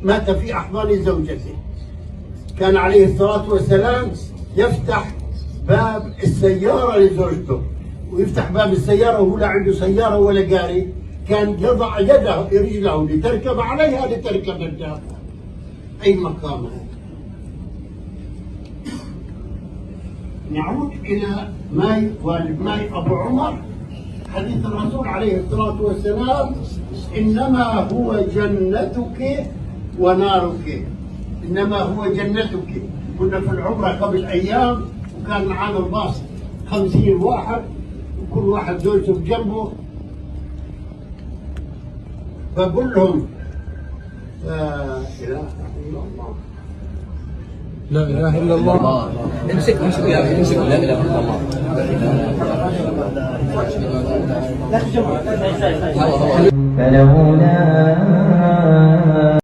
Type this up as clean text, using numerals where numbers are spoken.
مات في أحضان زوجته. كان عليه الصلاة والسلام يفتح باب السيارة لزوجته، ويفتح باب السيارة وهو لا عنده سيارة ولا قاري، كان يضع يده رجله لتركب عليها لتركب الدابة. أي مقام هذا؟ نعود إلى ماي والد ماي أبو عمر. حديث الرسول عليه الصلاة والسلام: إنما هو جنتك ونارك. إنما هو جنتك. كنا في العمرة قبل أيام وكان معانا الباص 50 واحد وكل واحد زوجته بجنبه، فبقول لهم لا إله إلا الله، لا إله إلا الله. امسك يا أخي، امسك لا إله إلا الله. فلولا